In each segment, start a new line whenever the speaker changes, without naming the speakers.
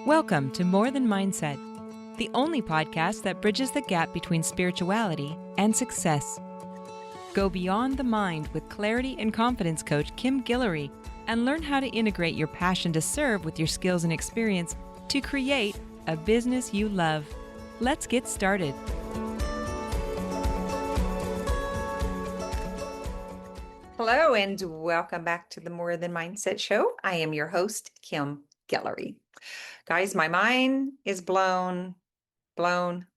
Welcome to More Than Mindset, the only podcast that bridges the gap between spirituality and success. Go beyond the mind with clarity and confidence coach Kim Guillory and learn how to integrate your passion to serve with your skills and experience to create a business you love. Let's get started.
Hello, and welcome back to the More Than Mindset show. I am your host, Kim Guillory. Guys, my mind is blown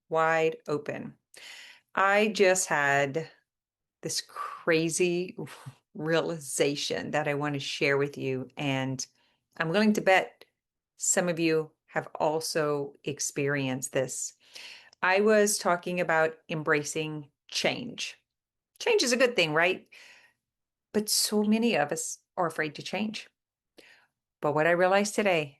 wide open. I just had this crazy realization that I want to share with you, and I'm willing to bet some of you have also experienced this. I was talking about embracing change. Change is a good thing, right? But so many of us are afraid to change. But what I realized today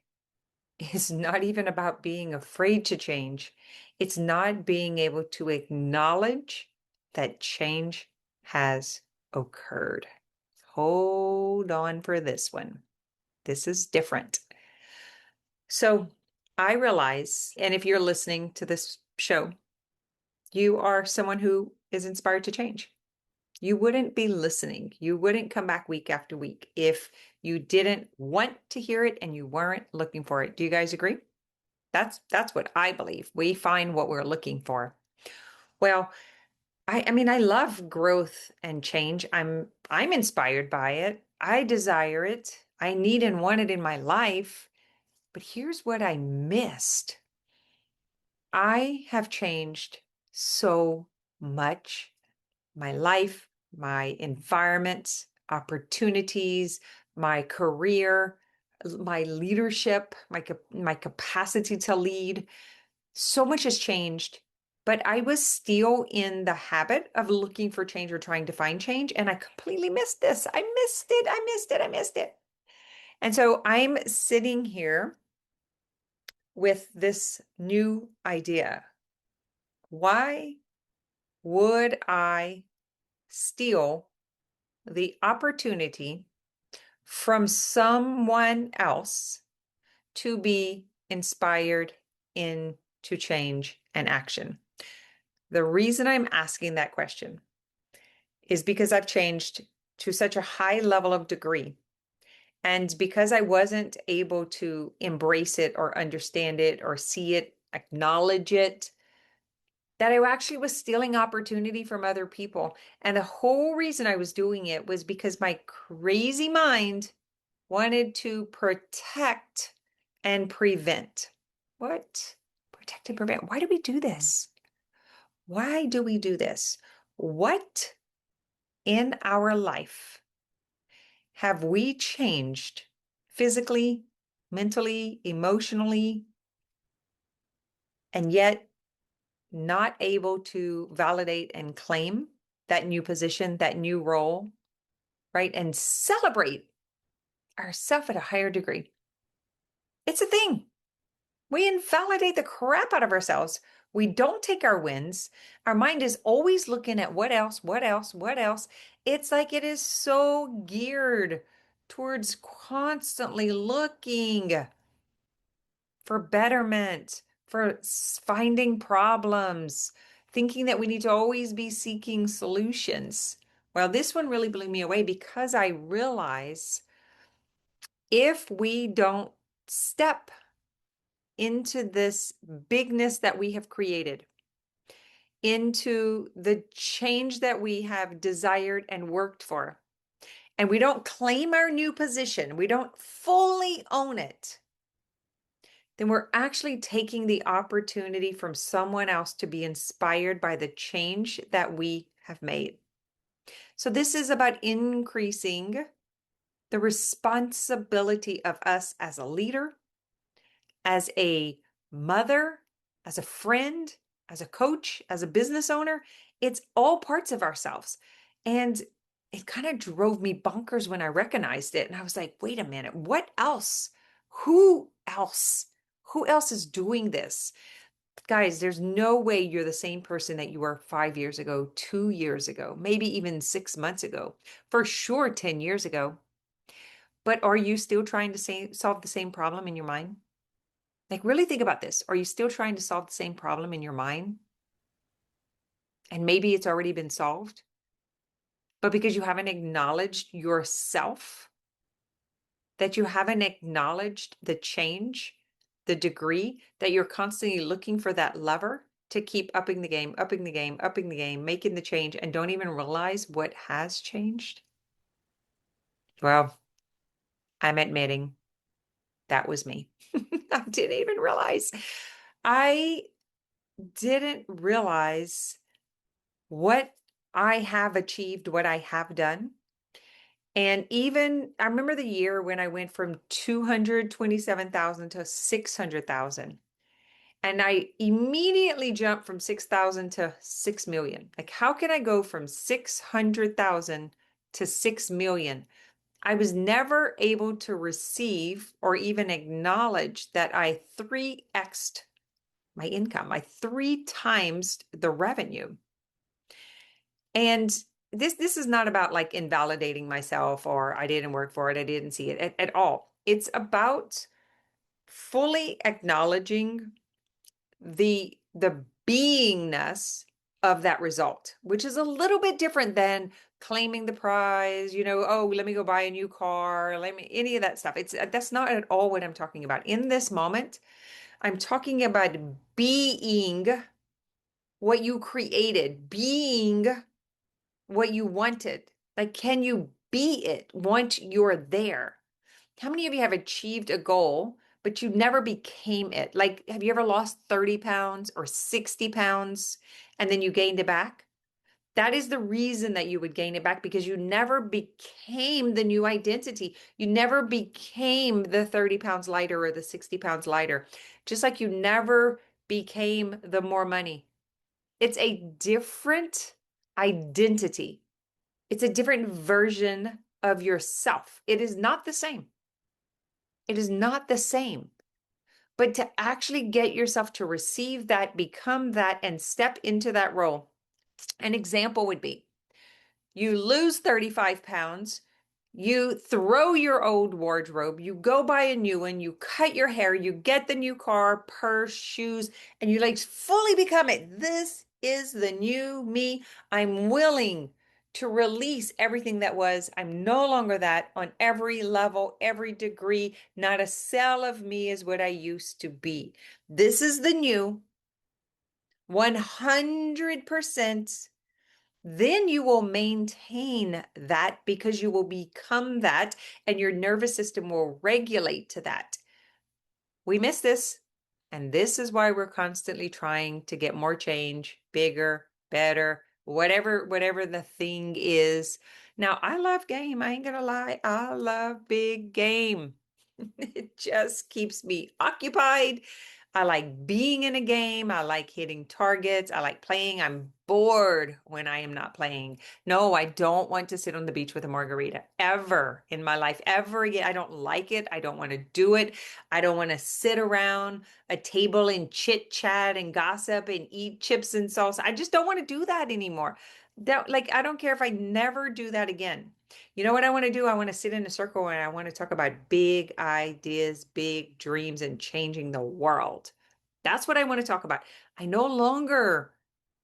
is not even about being afraid to change. It's not being able to acknowledge that change has occurred. Hold on for this one. This is different. So I realize, and if you're listening to this show, you are someone who is inspired to change. You wouldn't be listening. You wouldn't come back week after week if you didn't want to hear it and you weren't looking for it. Do you guys agree? That's what I believe. We find what we're looking for. Well, I love growth and change. I'm inspired by it. I desire it. I need and want it in my life. But here's what I missed. I have changed so much. My life, my environment, opportunities, my career, my leadership, my capacity to lead. So much has changed, but I was still in the habit of looking for change or trying to find change, and I completely missed this. I missed it. And so I'm sitting here with this new idea. Why would I steal the opportunity from someone else to be inspired into change and action? The reason I'm asking that question is because I've changed to such a high level of degree. And because I wasn't able to embrace it or understand it or see it, acknowledge it, that I actually was stealing opportunity from other people. And the whole reason I was doing it was because my crazy mind wanted to protect and prevent. What? Protect and prevent. Why do we do this? Why do we do this? What in our life have we changed physically, mentally, emotionally, and yet not able to validate and claim that new position, that new role, right? And celebrate ourselves at a higher degree? It's a thing. We invalidate the crap out of ourselves. We don't take our wins. Our mind is always looking at what else. It's like it is so geared towards constantly looking for betterment, for finding problems, thinking that we need to always be seeking solutions. Well, this one really blew me away because I realize if we don't step into this bigness that we have created, into the change that we have desired and worked for, and we don't claim our new position, we don't fully own it, then we're actually taking the opportunity from someone else to be inspired by the change that we have made. So this is about increasing the responsibility of us as a leader, as a mother, as a friend, as a coach, as a business owner. It's all parts of ourselves. And it kind of drove me bonkers when I recognized it. And I was like, wait a minute, what else? Who else? Who else is doing this? Guys, there's no way you're the same person that you were 5 years ago, 2 years ago, maybe even 6 months ago, for sure 10 years ago. But are you still trying to solve the same problem in your mind? Like, really think about this. Are you still trying to solve the same problem in your mind? And maybe it's already been solved, but because you haven't acknowledged yourself, that you haven't acknowledged the change, the degree, that you're constantly looking for that lever to keep upping the game, upping the game, upping the game, making the change, and don't even realize what has changed. Well, I'm admitting that was me. I didn't even realize. I didn't realize what I have achieved, what I have done. And even I remember the year when I went from 227,000 to 600,000. And I immediately jumped from 6,000 to 6 million. Like, how can I go from 600,000 to 6 million? I was never able to receive or even acknowledge that I 3x'd my income. I 3 times the revenue. And this is not about like invalidating myself or I didn't work for it, I didn't see it at all. It's about fully acknowledging the beingness of that result, which is a little bit different than claiming the prize, oh, let me go buy a new car, let me any of that stuff. That's not at all what I'm talking about. In this moment, I'm talking about being what you created, being what you wanted. Like, can you be it once you're there? How many of you have achieved a goal, but you never became it? Like, have you ever lost 30 pounds or 60 pounds and then you gained it back? That is the reason that you would gain it back, because you never became the new identity. You never became the 30 pounds lighter or the 60 pounds lighter, just like you never became the more money. It's a different identity. It's a different version of yourself. It is not the same. It is not the same. But to actually get yourself to receive that, become that, and step into that role, an example would be you lose 35 pounds, you throw your old wardrobe, you go buy a new one, you cut your hair, you get the new car, purse, shoes, and you like fully become it. This is the new me. I'm willing to release everything that was. I'm no longer that on every level, every degree. Not a cell of me is what I used to be. This is the new 100%. Then you will maintain that because you will become that and your nervous system will regulate to that. We miss this. And this is why we're constantly trying to get more change, bigger, better, whatever the thing is. Now, I love game. I ain't gonna lie. I love big game. It just keeps me occupied. I like being in a game. I like hitting targets. I like playing. I'm bored when I am not playing. No, I don't want to sit on the beach with a margarita ever in my life, ever again. I don't like it. I don't want to do it. I don't want to sit around a table and chit chat and gossip and eat chips and salsa. I just don't want to do that anymore. I don't care if I never do that again. You know what I want to do? I want to sit in a circle and I want to talk about big ideas, big dreams, and changing the world. That's what I want to talk about. I no longer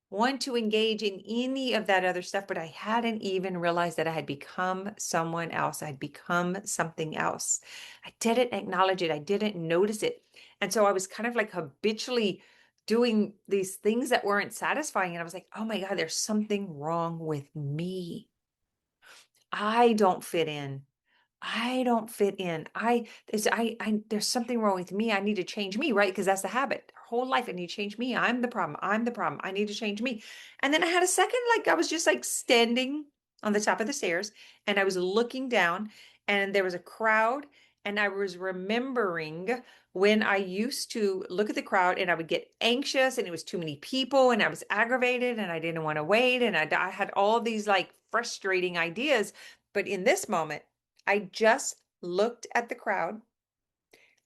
want to engage in any of that other stuff, but I hadn't even realized that I had become someone else. I'd become something else. I didn't acknowledge it. I didn't notice it. And so I was kind of like habitually doing these things that weren't satisfying. And I was like, oh my God, there's something wrong with me. I don't fit in. I don't fit in. There's something wrong with me. I need to change me, right? Because that's the habit. Our whole life, I need to change me. I'm the problem. I'm the problem. I need to change me. And then I had a second, like I was just like standing on the top of the stairs and I was looking down and there was a crowd and I was remembering when I used to look at the crowd and I would get anxious and it was too many people and I was aggravated and I didn't want to wait. And I had all these like frustrating ideas. But in this moment, I just looked at the crowd.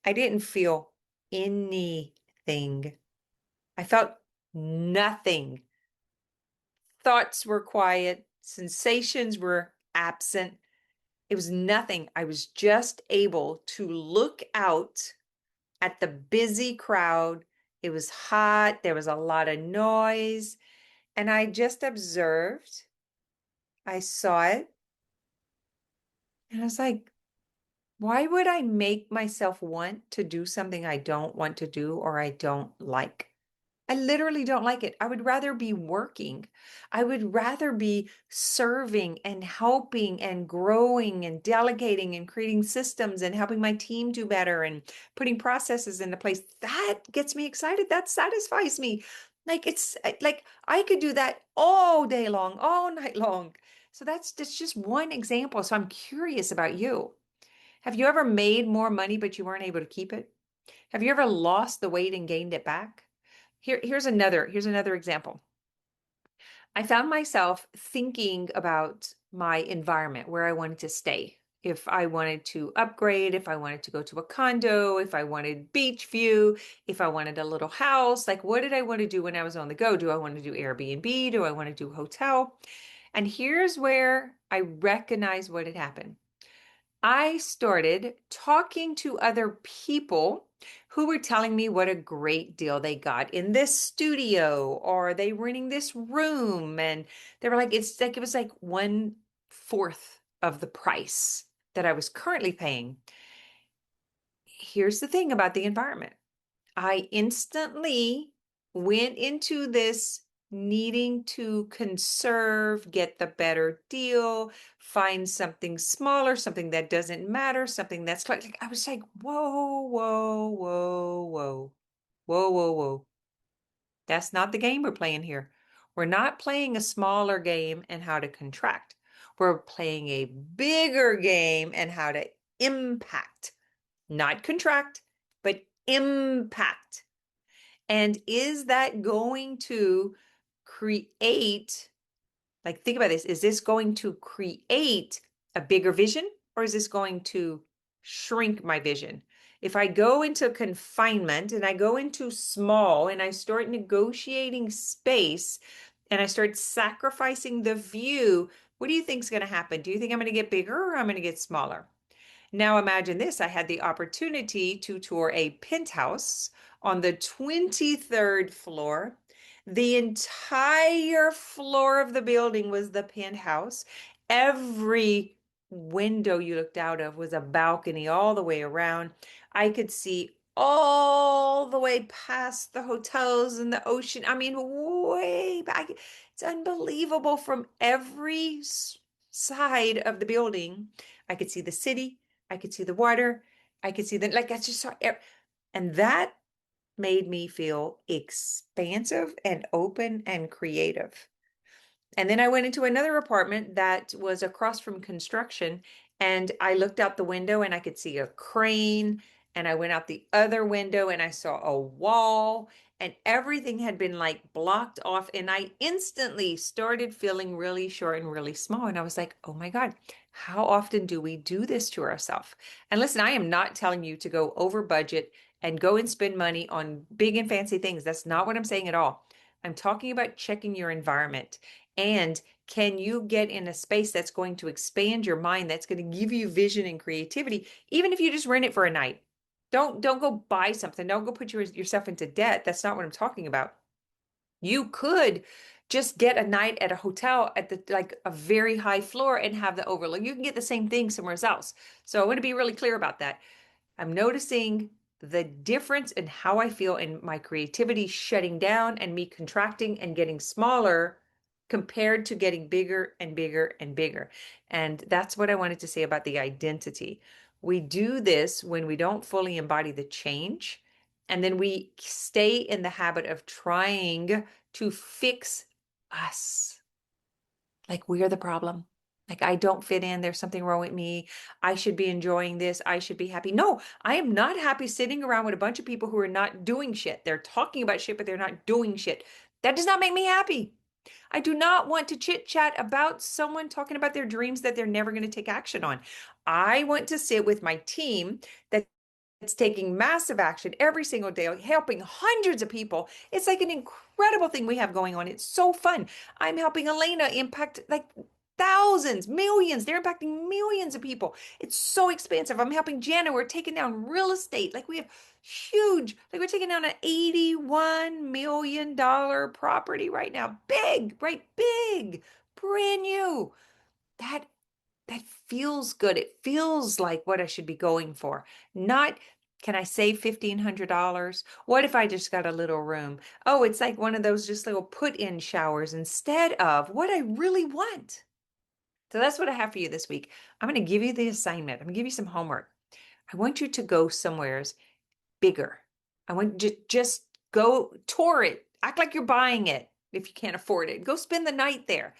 I didn't feel anything. I felt nothing. Thoughts were quiet. Sensations were absent. It was nothing. I was just able to look out at the busy crowd. It was hot, there was a lot of noise, and I just observed. I saw it, and I was like, why would I make myself want to do something I don't want to do or I don't like? I literally don't like it. I would rather be working. I would rather be serving and helping and growing and delegating and creating systems and helping my team do better and putting processes into place. That gets me excited. That satisfies me. Like like I could do that all day long, all night long. So that's just one example. So I'm curious about you. Have you ever made more money but you weren't able to keep it? Have you ever lost the weight and gained it back? Here's another example. I found myself thinking about my environment, where I wanted to stay. If I wanted to upgrade, if I wanted to go to a condo, if I wanted beach view, if I wanted a little house, like what did I want to do when I was on the go? Do I want to do Airbnb? Do I want to do hotel? And here's where I recognize what had happened. I started talking to other people who were telling me what a great deal they got in this studio or they renting this room. And they were like, it was like 1/4 of the price that I was currently paying. Here's the thing about the environment. I instantly went into this needing to conserve, get the better deal, find something smaller, something that doesn't matter, something that's like I was like, whoa, whoa, whoa, whoa, whoa, whoa, whoa. That's not the game we're playing here. We're not playing a smaller game and how to contract. We're playing a bigger game and how to impact, not contract, but impact. And is that going to create, like, think about this, is this going to create a bigger vision or is this going to shrink my vision? If I go into confinement and I go into small and I start negotiating space and I start sacrificing the view, what do you think is going to happen? Do you think I'm going to get bigger or I'm going to get smaller? Now imagine this, I had the opportunity to tour a penthouse on the 23rd floor. The entire floor of the building was the penthouse. Every window you looked out of was a balcony all the way around. I could see all the way past the hotels and the ocean. I mean, way back. It's unbelievable from every side of the building. I could see the city. I could see the water. I could see the, like, I just saw, and that made me feel expansive and open and creative. And then I went into another apartment that was across from construction, and I looked out the window and I could see a crane. And I went out the other window and I saw a wall, and everything had been like blocked off. And I instantly started feeling really short and really small. And I was like, oh my God, how often do we do this to ourselves? And listen, I am not telling you to go over budget and go and spend money on big and fancy things. That's not what I'm saying at all. I'm talking about checking your environment. And can you get in a space that's going to expand your mind, that's going to give you vision and creativity, even if you just rent it for a night? Don't go buy something. Don't go put yourself into debt. That's not what I'm talking about. You could just get a night at a hotel at the like a very high floor and have the overlook. You can get the same thing somewhere else. So I want to be really clear about that. I'm noticing the difference in how I feel in my creativity shutting down and me contracting and getting smaller compared to getting bigger and bigger and bigger. And that's what I wanted to say about the identity. We do this when we don't fully embody the change, and then we stay in the habit of trying to fix us. Like we are the problem. Like I don't fit in. There's something wrong with me. I should be enjoying this. I should be happy. No, I am not happy sitting around with a bunch of people who are not doing shit. They're talking about shit, but they're not doing shit. That does not make me happy. I do not want to chit chat about someone talking about their dreams that they're never going to take action on. I want to sit with my team that's taking massive action every single day, helping hundreds of people. It's like an incredible thing we have going on. It's so fun. I'm helping Elena impact like thousands, millions. They're impacting millions of people. It's so expansive. I'm helping Jana. We're taking down real estate. Like we have huge, like we're taking down an $81 million property right now. Big, right? Big, brand new. That that feels good. It feels like what I should be going for. Not, can I save $1,500? What if I just got a little room? Oh, it's like one of those just little put-in showers instead of what I really want. So that's what I have for you this week. I'm going to give you the assignment. I'm going to give you some homework. I want you to go somewheres bigger. I want you to just go tour it. Act like you're buying it if you can't afford it. Go spend the night there.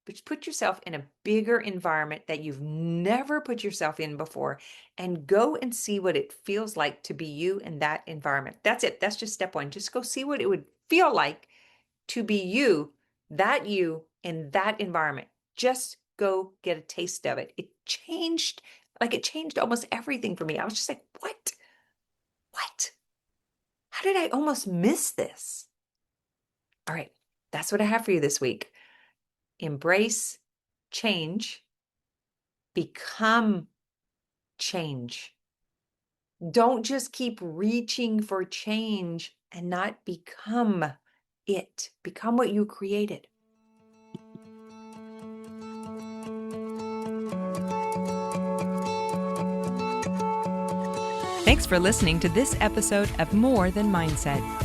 But put yourself in a bigger environment that you've never put yourself in before and go and see what it feels like to be you in that environment. That's it. That's just step one. Just go see what it would feel like to be you in that environment. Just go get a taste of it. It changed almost everything for me. I was just like, what? What? How did I almost miss this? All right. That's what I have for you this week. Embrace change, become change. Don't just keep reaching for change and not become it. Become what you created.
Thanks for listening to this episode of More Than Mindset.